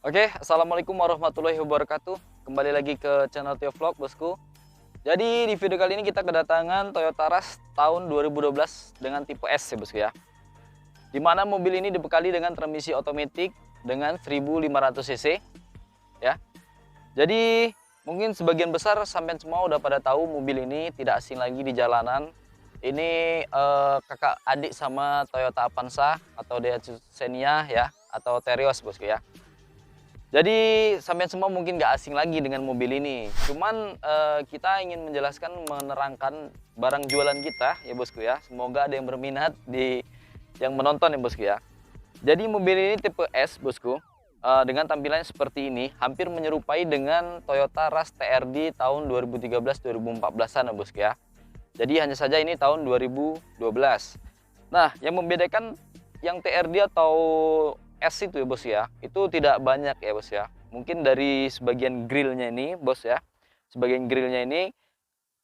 Oke, assalamualaikum warahmatullahi wabarakatuh. Kembali lagi ke channel Tio Vlog, bosku. Jadi di video kali ini kita kedatangan Toyota Rush tahun 2012 dengan tipe S ya, bosku ya. Dimana mobil ini dibekali dengan transmisi otomatis dengan 1500 cc ya. Jadi mungkin sebagian besar sampean semua udah pada tahu mobil ini tidak asing lagi di jalanan. Ini kakak adik sama Toyota Avanza atau Daihatsu Xenia ya, atau Terios, bosku ya. Jadi sampean semua mungkin nggak asing lagi dengan mobil ini. Cuman kita ingin menjelaskan, menerangkan barang jualan kita ya, bosku ya. Semoga ada yang berminat yang menonton ya, bosku ya. Jadi mobil ini tipe S, bosku. Dengan tampilannya seperti ini, hampir menyerupai dengan Toyota Rush TRD tahun 2013-2014an ya, bosku ya. Jadi hanya saja ini tahun 2012. Nah, yang membedakan yang TRD atau S itu ya, bos ya, itu tidak banyak ya, bos ya. Mungkin dari sebagian grillnya ini, bos ya, sebagian grillnya ini,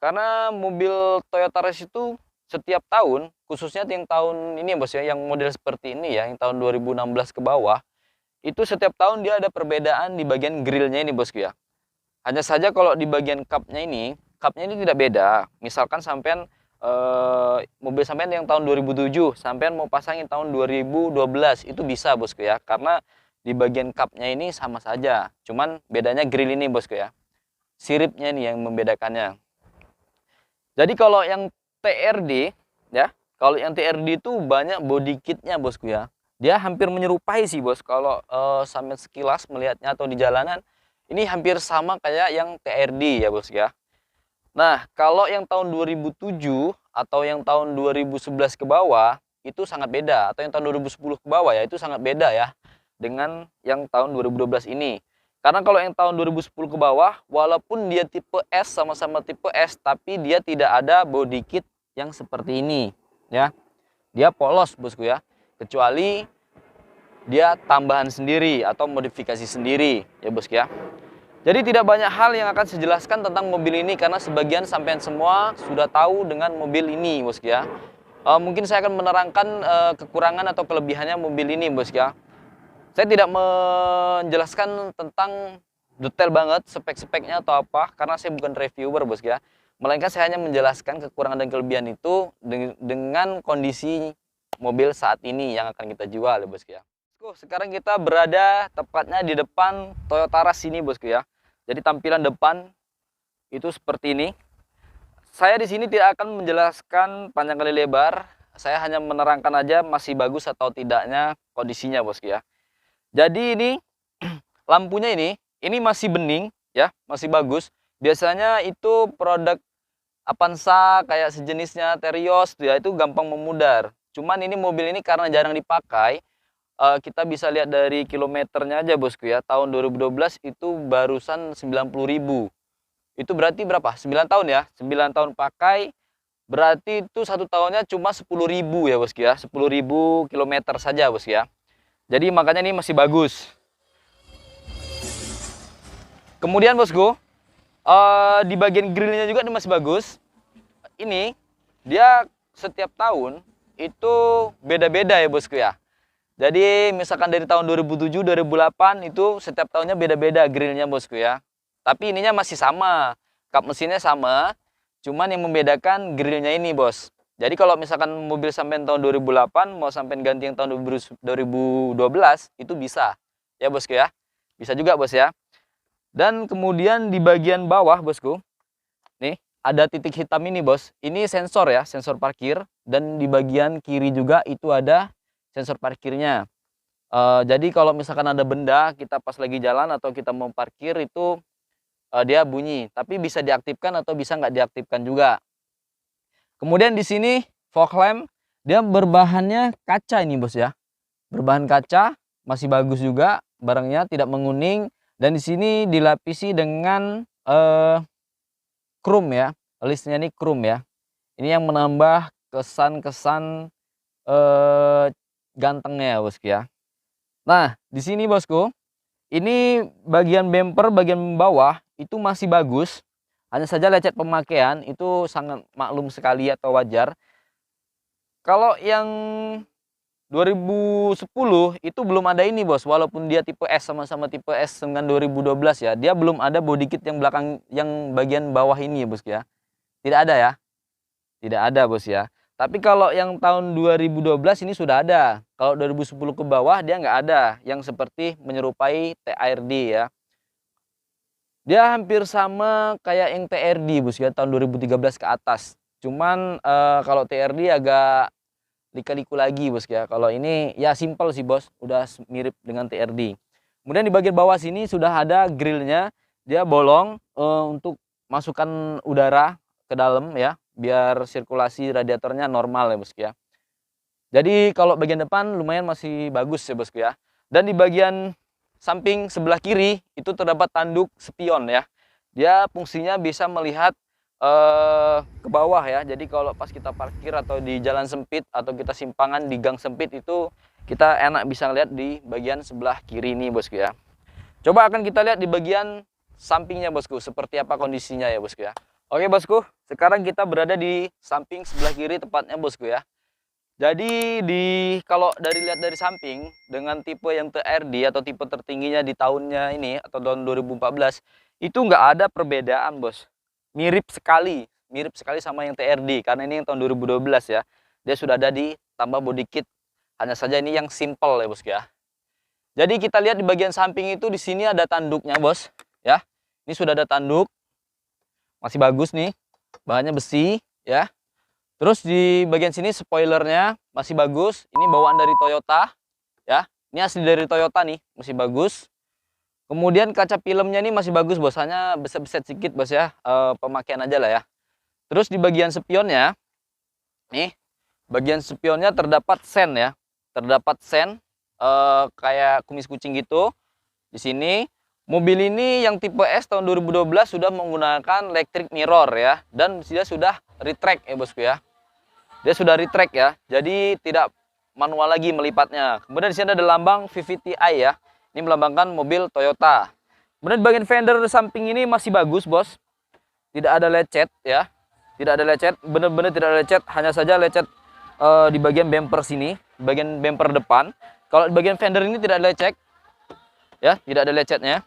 karena mobil Toyota Rush itu setiap tahun, khususnya yang tahun ini ya, bos ya, yang model seperti ini ya, yang tahun 2016 ke bawah, itu setiap tahun dia ada perbedaan di bagian grillnya ini, bosku ya. Hanya saja kalau di bagian cupnya ini tidak beda. Misalkan sampean mobil sampean yang tahun 2007, sampean mau pasangin tahun 2012, itu bisa, bosku ya. Karena di bagian cupnya ini sama saja. Cuman bedanya grill ini, bosku ya. Siripnya nih yang membedakannya. Jadi kalau yang TRD ya, kalau yang TRD itu banyak body kitnya, bosku ya. Dia hampir menyerupai sih, bos. Kalau sampean sekilas melihatnya atau di jalanan, ini hampir sama kayak yang TRD ya, bos ya. Nah, kalau yang tahun 2007 atau yang tahun 2011 ke bawah itu sangat beda, atau yang tahun 2010 ke bawah ya, itu sangat beda ya dengan yang tahun 2012 ini. Karena kalau yang tahun 2010 ke bawah, walaupun dia tipe S, sama-sama tipe S, tapi dia tidak ada body kit yang seperti ini ya. Dia polos, bosku ya. Kecuali dia tambahan sendiri atau modifikasi sendiri ya, bosku ya. Jadi tidak banyak hal yang akan saya jelaskan tentang mobil ini karena sebagian sampean semua sudah tahu dengan mobil ini, bosku ya. Mungkin saya akan menerangkan kekurangan atau kelebihannya mobil ini, bosku ya. Saya tidak menjelaskan tentang detail banget spek-speknya atau apa karena saya bukan reviewer, bosku ya. Melainkan saya hanya menjelaskan kekurangan dan kelebihan itu dengan kondisi mobil saat ini yang akan kita jual ya, bosku ya. Sekarang kita berada tepatnya di depan Toyota Rush ini, bosku ya. Jadi tampilan depan itu seperti ini. Saya di sini tidak akan menjelaskan panjang kali lebar. Saya hanya menerangkan aja masih bagus atau tidaknya kondisinya, bosku ya. Jadi ini lampunya ini masih bening ya, masih bagus. Biasanya itu produk Avanza kayak sejenisnya Terios ya, itu gampang memudar. Cuman ini mobil ini karena jarang dipakai, kita bisa lihat dari kilometernya aja, bosku ya. Tahun 2012 itu barusan 90.000. Itu berarti berapa? 9 tahun ya. 9 tahun pakai, berarti itu satu tahunnya cuma 10.000 ya, bosku ya. 10.000 kilometer saja, bosku ya. Jadi makanya ini masih bagus. Kemudian, bosku, di bagian grillnya juga ini masih bagus. Ini dia setiap tahun itu beda-beda ya, bosku ya. Jadi misalkan dari tahun 2007, 2008 itu setiap tahunnya beda-beda grillnya, bosku ya. Tapi ininya masih sama, kap mesinnya sama, cuman yang membedakan grillnya ini, bos. Jadi kalau misalkan mobil sampai tahun 2008 mau sampai ganti yang tahun 2012 itu bisa, ya, bosku ya. Bisa juga, bos ya. Dan kemudian di bagian bawah, bosku, nih ada titik hitam ini, bos. Ini sensor ya, sensor parkir. Dan di bagian kiri juga itu ada sensor parkirnya. Jadi kalau misalkan ada benda kita pas lagi jalan atau kita mau parkir itu dia bunyi, tapi bisa diaktifkan atau bisa nggak diaktifkan juga. Kemudian di sini fog lamp, dia berbahannya kaca ini, bos ya. Berbahan kaca, masih bagus juga, barangnya tidak menguning, dan di sini dilapisi dengan chrome ya. Listnya ini chrome ya. Ini yang menambah kesan-kesan gantengnya ya, bosku ya. Nah, di sini, bosku, ini bagian bumper bagian bawah itu masih bagus. Hanya saja lecet pemakaian itu sangat maklum sekali atau wajar. Kalau yang 2010 itu belum ada ini bos, walaupun dia tipe S, sama-sama tipe S dengan 2012 ya, dia belum ada body kit yang belakang, yang bagian bawah ini ya bos ya. Tidak ada ya, tidak ada bos ya. Tapi kalau yang tahun 2012 ini sudah ada. Kalau 2010 ke bawah dia nggak ada yang seperti menyerupai TRD ya. Dia hampir sama kayak yang TRD bos ya, tahun 2013 ke atas. Cuman kalau TRD agak lika-liku lagi bos ya. Kalau ini ya simple sih bos, udah mirip dengan TRD. Kemudian di bagian bawah sini sudah ada grillnya, dia bolong untuk masukkan udara ke dalam ya, biar sirkulasi radiatornya normal ya bos ya. Jadi kalau bagian depan lumayan masih bagus ya bosku ya. Dan di bagian samping sebelah kiri itu terdapat tanduk spion ya. Dia fungsinya bisa melihat ke bawah ya. Jadi kalau pas kita parkir atau di jalan sempit atau kita simpangan di gang sempit itu kita enak bisa lihat di bagian sebelah kiri ini bosku ya. Coba akan kita lihat di bagian sampingnya bosku seperti apa kondisinya ya bosku ya. Oke bosku, sekarang kita berada di samping sebelah kiri tepatnya bosku ya. Jadi kalau lihat dari samping dengan tipe yang TRD atau tipe tertingginya di tahunnya ini atau tahun 2014 itu nggak ada perbedaan bos. Mirip sekali sama yang TRD karena ini yang tahun 2012 ya. Dia sudah ada di tambah body kit. Hanya saja ini yang simple ya bos ya. Jadi kita lihat di bagian samping itu di sini ada tanduknya bos ya. Ini sudah ada tanduk. Masih bagus nih. Bahannya besi ya. Terus di bagian sini spoilernya masih bagus. Ini bawaan dari Toyota ya. Ini asli dari Toyota nih, masih bagus. Kemudian kaca filmnya ini masih bagus bos, hanya beset-beset sedikit bos ya. Pemakaian aja lah ya. Terus di bagian spionnya nih, bagian spionnya terdapat sen ya. Terdapat sen kayak kumis kucing gitu. Di sini mobil ini yang tipe S tahun 2012 sudah menggunakan electric mirror ya, dan dia sudah retract ya bosku ya. Dia sudah retract ya, jadi tidak manual lagi melipatnya. Kemudian di sini ada lambang VVTi ya. Ini melambangkan mobil Toyota. Kemudian bagian fender samping ini masih bagus bos. Tidak ada lecet ya. Tidak ada lecet, benar-benar tidak ada lecet. Hanya saja lecet di bagian bumper sini, bagian bumper depan. Kalau di bagian fender ini tidak ada lecet ya, tidak ada lecetnya.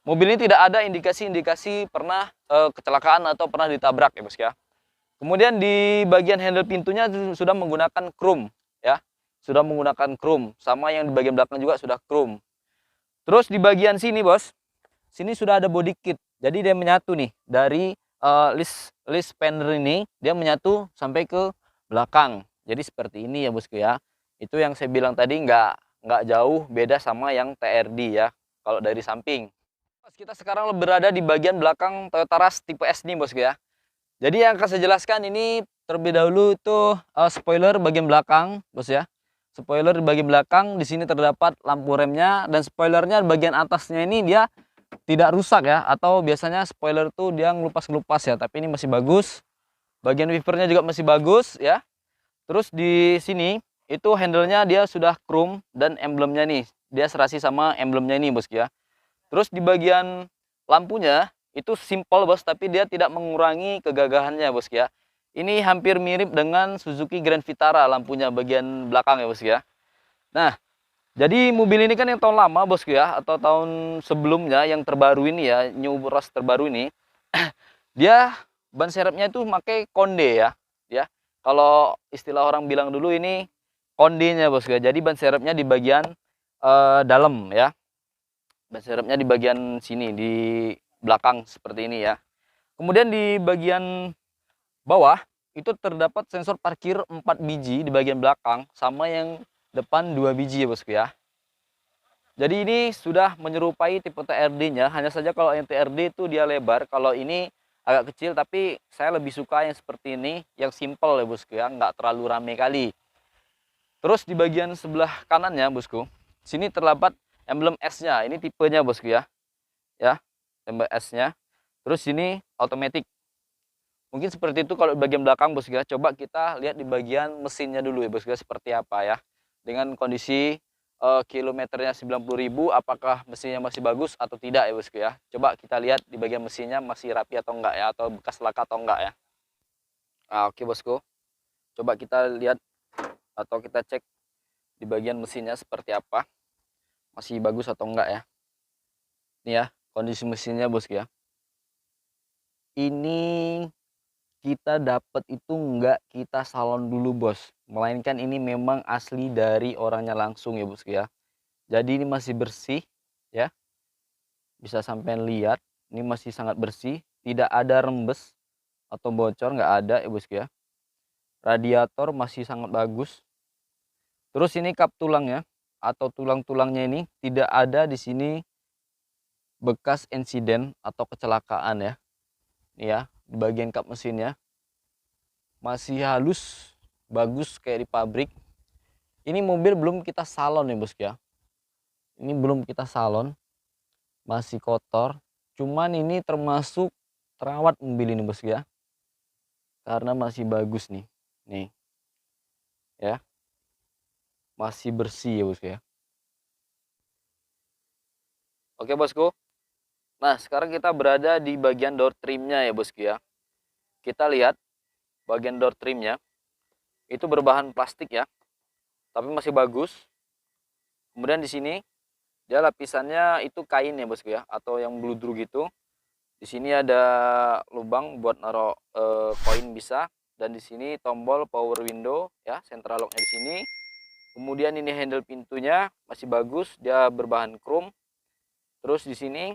Mobil ini tidak ada indikasi-indikasi pernah kecelakaan atau pernah ditabrak ya bos ya. Kemudian di bagian handle pintunya sudah menggunakan chrome ya. Sudah menggunakan chrome, sama yang di bagian belakang juga sudah chrome. Terus di bagian sini bos, sini sudah ada body kit. Jadi dia menyatu nih dari list fender ini, dia menyatu sampai ke belakang. Jadi seperti ini ya bosku ya. Itu yang saya bilang tadi nggak jauh beda sama yang TRD ya. Kalau dari samping. Kita sekarang berada di bagian belakang Toyota Rush tipe S nih bosku ya. Jadi yang akan saya jelaskan ini terlebih dahulu itu spoiler bagian belakang, bos ya. Spoiler di bagian belakang, di sini terdapat lampu remnya, dan spoilernya bagian atasnya ini dia tidak rusak ya, atau biasanya spoiler tuh dia ngelupas-ngelupas ya, tapi ini masih bagus. Bagian wipernya juga masih bagus ya. Terus di sini itu handle-nya dia sudah chrome dan emblemnya nih, dia serasi sama emblemnya ini bos ya. Terus di bagian lampunya itu simple bos, tapi dia tidak mengurangi kegagahannya bos ya. Ini hampir mirip dengan Suzuki Grand Vitara lampunya bagian belakang ya bos ya. Nah, jadi mobil ini kan yang tahun lama bos ya, atau tahun sebelumnya yang terbaru ini ya, New Rush terbaru ini, dia ban serepnya itu pakai konde ya. Ya, kalau istilah orang bilang dulu ini kondenya bos ya. Jadi ban serepnya di bagian dalam ya. Ban serepnya di bagian sini di belakang seperti ini ya. Kemudian di bagian bawah itu terdapat sensor parkir 4 biji di bagian belakang, sama yang depan 2 biji ya bosku ya. Jadi ini sudah menyerupai tipe TRD-nya, hanya saja kalau yang TRD itu dia lebar, kalau ini agak kecil, tapi saya lebih suka yang seperti ini, yang simple ya bosku ya, nggak terlalu rame kali. Terus di bagian sebelah kanannya bosku, sini terdapat emblem S-nya, ini tipenya bosku ya. Ya, MBS-nya. Terus ini automatic. Mungkin seperti itu kalau di bagian belakang bos ya. Coba kita lihat di bagian mesinnya dulu ya bos ya, seperti apa ya. Dengan kondisi kilometernya 90.000, apakah mesinnya masih bagus atau tidak ya bos ya. Coba kita lihat di bagian mesinnya masih rapi atau enggak ya, atau bekas laka atau enggak ya. Nah, oke bosku. Coba kita lihat atau kita cek di bagian mesinnya seperti apa, masih bagus atau enggak ya. Ini ya kondisi mesinnya bosku ya. Ini kita dapat itu enggak kita salon dulu bos, melainkan ini memang asli dari orangnya langsung ya bosku ya. Jadi ini masih bersih ya, bisa sampai lihat ini masih sangat bersih, tidak ada rembes atau bocor, nggak ada ya bosku ya. Radiator masih sangat bagus. Terus ini kap tulangnya atau tulang-tulangnya ini tidak ada di sini bekas insiden atau kecelakaan ya. Ini ya di bagian kap mesinnya masih halus, bagus kayak di pabrik. Ini mobil belum kita salon ya bosku ya. Ini belum kita salon, masih kotor. Cuman ini termasuk terawat mobil ini bosku ya, karena masih bagus nih. Nih ya, masih bersih ya bosku ya. Oke bosku, nah sekarang kita berada di bagian door trimnya ya bosku ya. Kita lihat bagian door trimnya itu berbahan plastik ya, tapi masih bagus. Kemudian di sini dia lapisannya itu kain ya bosku ya, atau yang bludru gitu. Di sini ada lubang buat naruh koin bisa, dan di sini tombol power window ya, central locknya di sini. Kemudian ini handle pintunya masih bagus, dia berbahan chrome. Terus di sini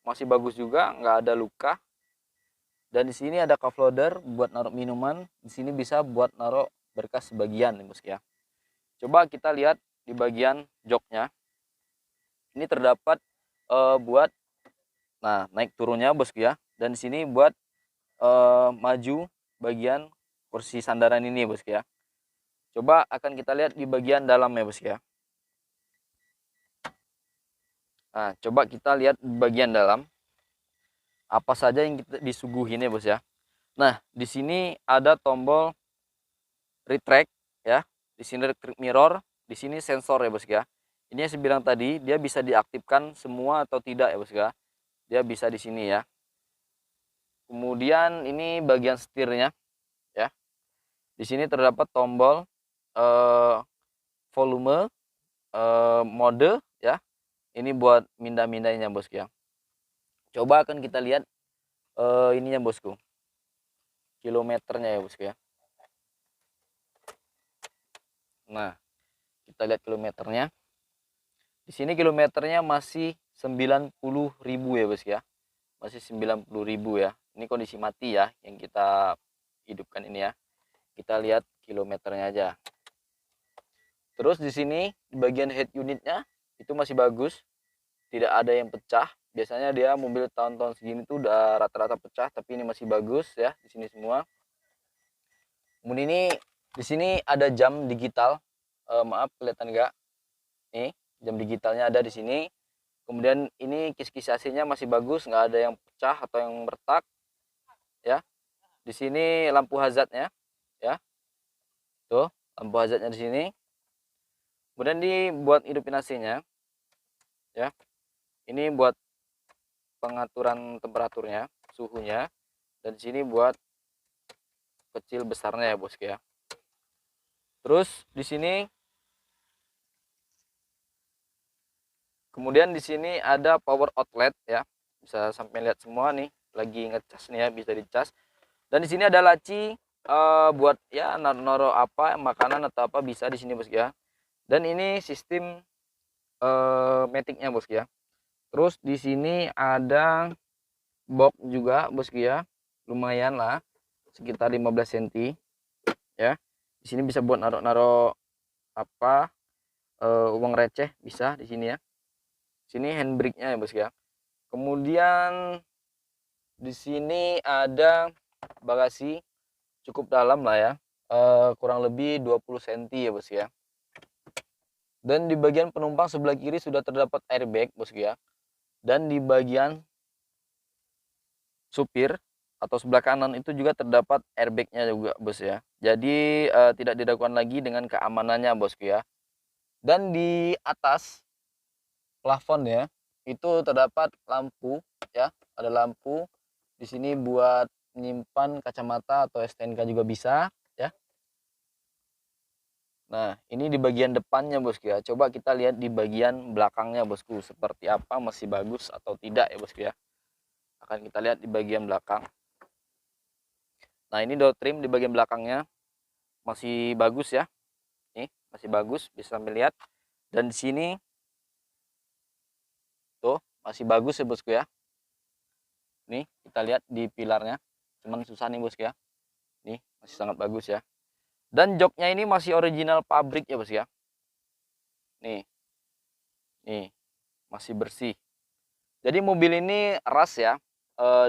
masih bagus juga, nggak ada luka. Dan di sini ada cup holder buat naruh minuman. Di sini bisa buat naruh berkas sebagian ya bosku ya. Coba kita lihat di bagian joknya. Ini terdapat buat naik turunnya bosku ya. Dan di sini buat maju bagian kursi sandaran ini bosku ya. Coba akan kita lihat di bagian dalam ya bosku ya. Nah, coba kita lihat di bagian dalam apa saja yang kita disuguhin ya bos ya. Nah, di sini ada tombol retract ya. Di sini retract mirror, di sini sensor ya bos ya. Ini yang saya bilang tadi, dia bisa diaktifkan semua atau tidak ya bos ya. Dia bisa di sini ya. Kemudian ini bagian setirnya ya. Di sini terdapat tombol volume, mode ya. Ini buat mindah-mindahnya bos ya. Coba akan kita lihat ininya bosku, kilometernya ya bosku ya. Nah, kita lihat kilometernya. Di sini kilometernya masih 90.000 ya bos ya, masih 90.000 ya. Ini kondisi mati ya yang kita hidupkan ini ya. Kita lihat kilometernya aja. Terus di sini di bagian head unitnya itu masih bagus, tidak ada yang pecah. Biasanya dia mobil tahun-tahun segini tuh udah rata-rata pecah, tapi ini masih bagus ya di sini semua. Kemudian ini di sini ada jam digital, maaf kelihatan enggak? Nih jam digitalnya ada di sini. Kemudian ini kis-kis AC-nya masih bagus, nggak ada yang pecah atau yang retak ya. Di sini lampu hazardnya ya, tuh lampu hazardnya di sini. Kemudian dibuat hidupin AC-nya ya. Ini buat pengaturan temperaturnya, suhunya, dan di sini buat kecil besarnya ya bosku ya. Terus di sini kemudian di sini ada power outlet ya, bisa sampai lihat semua nih, lagi ngecas nih ya, bisa dicas. Dan di sini ada laci buat ya naro apa makanan atau apa bisa di sini bosku ya. Dan ini sistem maticnya bosku ya. Terus di sini ada box juga bosku ya, lumayan lah, sekitar 15 cm ya. Di sini bisa buat naro apa uang receh bisa di sini ya. Sini handbrake-nya ya bosku ya. Kemudian di sini ada bagasi cukup dalam lah ya, kurang lebih 20 cm ya bosku ya. Dan di bagian penumpang sebelah kiri sudah terdapat airbag bosku ya. Dan di bagian supir atau sebelah kanan itu juga terdapat airbagnya juga bos ya. Jadi tidak diragukan lagi dengan keamanannya bosku ya. Dan di atas plafon ya itu terdapat lampu ya, ada lampu di sini buat menyimpan kacamata atau STNK juga bisa ya. Nah, ini di bagian depannya bosku ya. Coba kita lihat di bagian belakangnya bosku, seperti apa, masih bagus atau tidak ya bosku ya. Akan kita lihat di bagian belakang. Nah, ini door trim di bagian belakangnya masih bagus ya. Nih, masih bagus, bisa sampai lihat. Dan di sini tuh masih bagus ya bosku ya. Nih, kita lihat di pilarnya. Cuman susah nih bosku ya. Nih, masih sangat bagus ya. Dan joknya ini masih original pabrik ya bosku ya. Nih. Nih, masih bersih. Jadi mobil ini ras ya.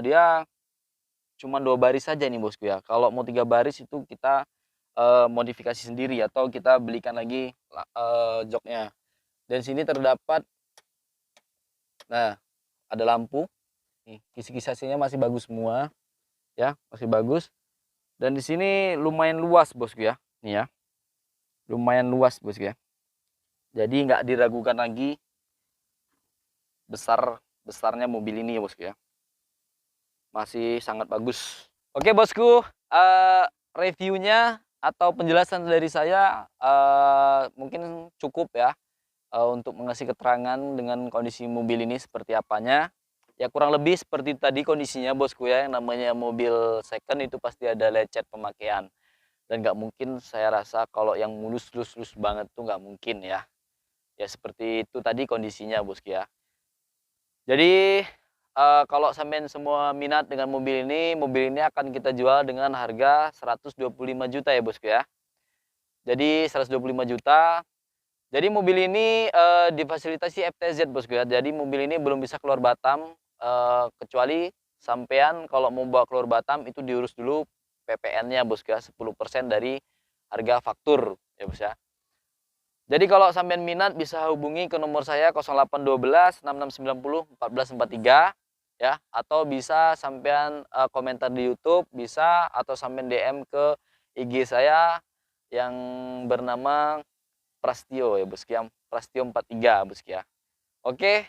Dia cuma 2 baris saja nih bosku ya. Kalau mau 3 baris itu kita modifikasi sendiri atau kita belikan lagi joknya. Dan sini terdapat, nah, ada lampu. Nih, kisi-kisi AC-nya masih bagus semua, ya, masih bagus. Dan di sini lumayan luas bosku ya, nih ya, lumayan luas bosku ya. Jadi nggak diragukan lagi besarnya mobil ini ya bosku ya. Masih sangat bagus. Oke bosku, reviewnya atau penjelasan dari saya mungkin cukup ya untuk mengasih keterangan dengan kondisi mobil ini seperti apanya. Ya kurang lebih seperti tadi kondisinya bosku ya, yang namanya mobil second itu pasti ada lecet pemakaian. Dan nggak mungkin saya rasa kalau yang mulus-lus banget tuh nggak mungkin ya. Ya seperti itu tadi kondisinya bosku ya. Jadi kalau sampean semua minat dengan mobil ini akan kita jual dengan harga 125 juta ya bosku ya. Jadi 125 juta. Jadi mobil ini difasilitasi FTZ bosku ya. Jadi mobil ini belum bisa keluar Batam kecuali sampean kalau mau bawa keluar Batam itu diurus dulu PPN-nya bosku ya, 10% dari harga faktur ya bos ya. Jadi kalau sampean minat bisa hubungi ke nomor saya 0812 6690 1443 ya, atau bisa sampean komentar di YouTube bisa, atau sampean DM ke IG saya yang bernama Prastio ya bosku ya, Prastio 43 bosku ya. Oke,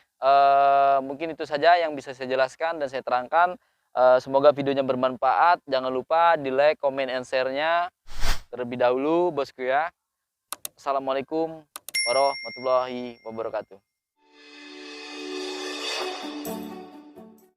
mungkin itu saja yang bisa saya jelaskan dan saya terangkan. Semoga videonya bermanfaat. Jangan lupa di like, comment, and share-nya terlebih dahulu bosku ya. Assalamualaikum warahmatullahi wabarakatuh.